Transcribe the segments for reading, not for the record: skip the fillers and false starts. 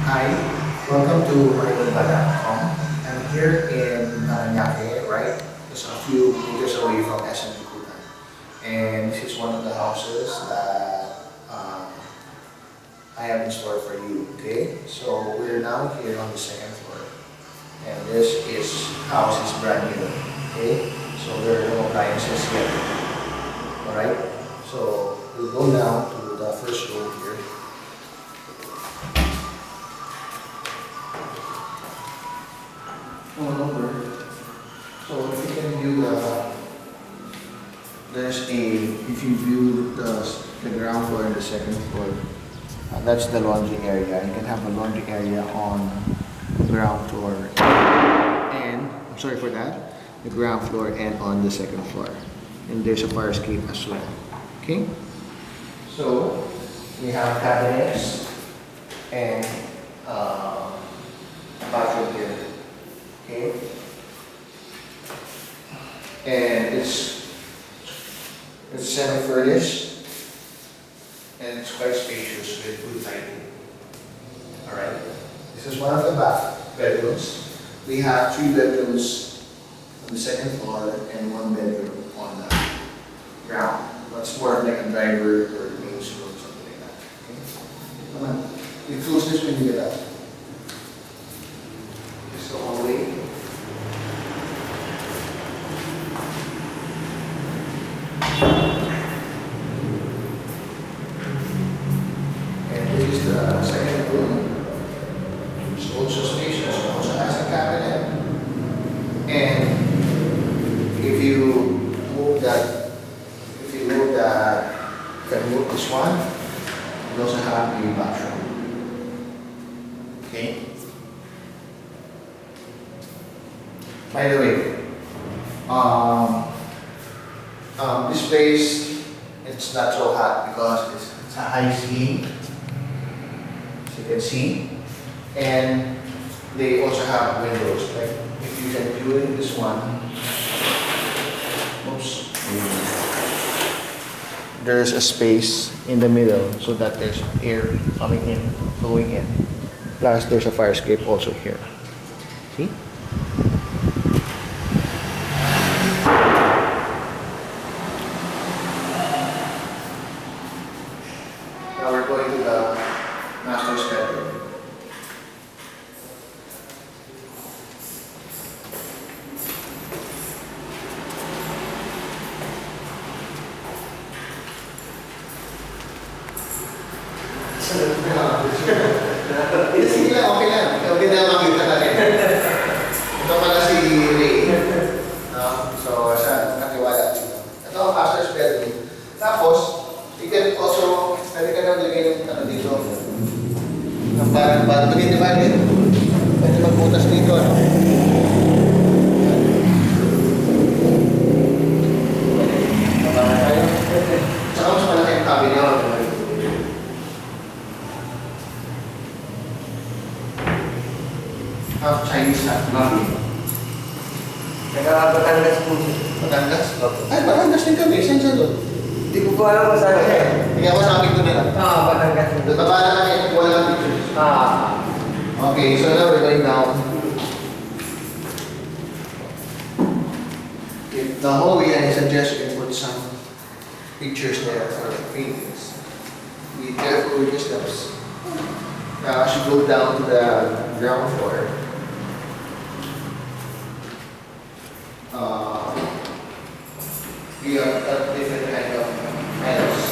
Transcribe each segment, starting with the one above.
Hi, welcome to MyLumba.com. I'm here in Paranaque, right? Just a few meters away from SM Kuta. And this is one of the houses that I have in store for you, okay? So we're now here on the second floor. And this house is brand new, okay? So there are no appliances yet, alright? So we'll go now to the first room here. All over. So if you can view if you view the ground floor and the second floor, that's the laundry area. You can have a laundry area on the ground floor and, I'm sorry for that, the ground floor and on the second floor. And there's a fire escape as well. Okay? So we have cabinets and bathroom here. Okay, and it's semi-furnished and it's quite spacious with good lighting. All right, this is one of the bedrooms. We have 3 bedrooms on the second floor and 1 bedroom on the ground. That's more like a driver or main room, something like that. Okay, come on, you close this when you get out. Just the hallway. And this is the second room. It's also spacious. It also has a cabinet. And if you move this one, you also have a bathroom. Okay. By the way, this place, it's not so hot because it's a high ceiling, as you can see, and they also have windows. Like if you can view in this one, oops, there's a space in the middle so that there's air coming in, flowing in. Plus, there's a fire escape also here. See? Now we're going to the master's bedroom. Sige lang, okay lang. Okay na makita natin. Ito pala si Ray. So, siya nakatiwala dito. Ito ang master's bedroom. Tapos, you can also, pwede ka na lagay ng dito. Ang parang divided. Pwede magbutas dito, no? Saka mas malaki ang cabinet. Half Chinese, half Mami. Taga Batangas po. Batangas? Ay, Batangas din kami. Saan siya doon? Hindi ko po alam kung saan siya. Hindi ako sa akin doon nila. Batangas. Baba na lang yan, wala lang pictures. Okay, so now we're going down. If the hallway, I suggest you can put some pictures there for paintings. Be careful with your steps. Now, as you go down to the ground floor, we have got different kind of items.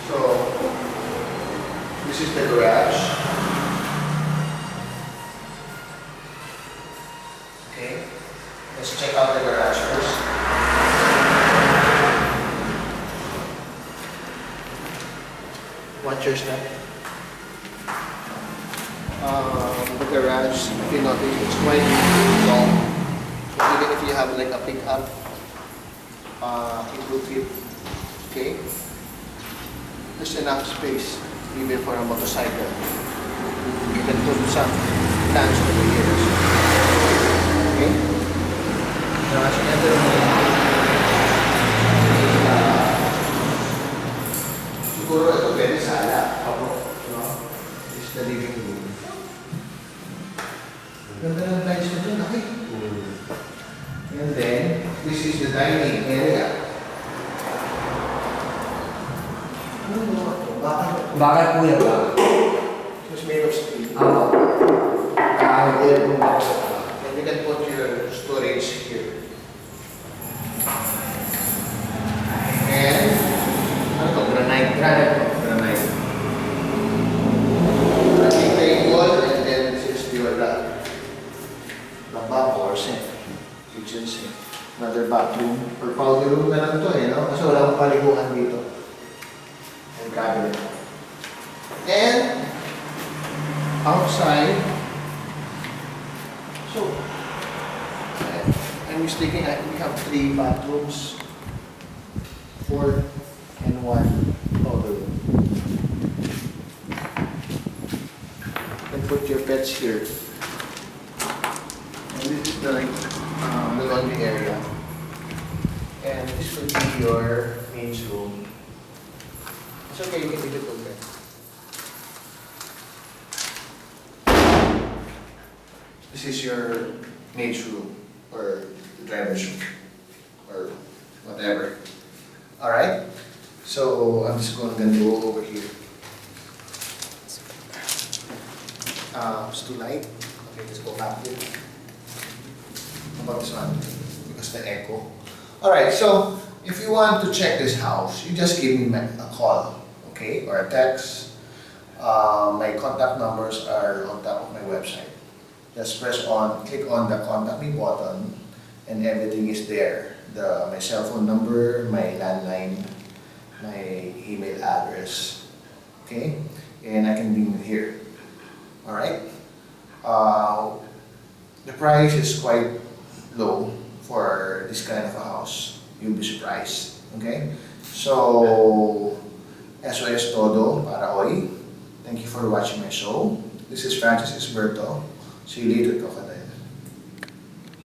So, this is the garage. Okay, let's check out the garage first. Watch your step. The garage, if you notice, it's quite long. So even if you have like a pickup, it will fit. Okay, there's enough space even for a motorcycle. You can put some plants over here. Okay. Now as you enter, Siguro ito pwede sala. No? This is the living room. Ganda ng tiles mo dyan, okay? And then, this is the dining area. Ano ba ito? Bakal po yan ba? It's made of steel. Oo. And you can put your storage here. And, ano to? Granite. Granite. Granite table, and then this is your lavabo or sink. Kitchen sink. Another bathroom. Or powder room na lang to no? Kasi wala akong paliguan dito. And cabinet. And, outside, so, I'm mistaken, we have 3 bathrooms, 4 and 1 powder room. You can put your pets here. And this is the laundry area. And this will be your main room. It's okay, you can leave it open. This is your maid's room, or the driver's room, or whatever. Alright? So, I'm just going to go over here. It's too light. Okay, let's go back here. How about this one? Because the echo. Alright, so, if you want to check this house, you just give me a call, okay, or a text. My contact numbers are on top of my website. Just click on the contact me button, and everything is there. My cell phone number, my landline, my email address, okay? And I can bring you here, all right? The price is quite low for this kind of a house. You'll be surprised, okay? So, eso es todo para hoy. Thank you for watching my show. This is Francis Esberto. See you later, Crocodile.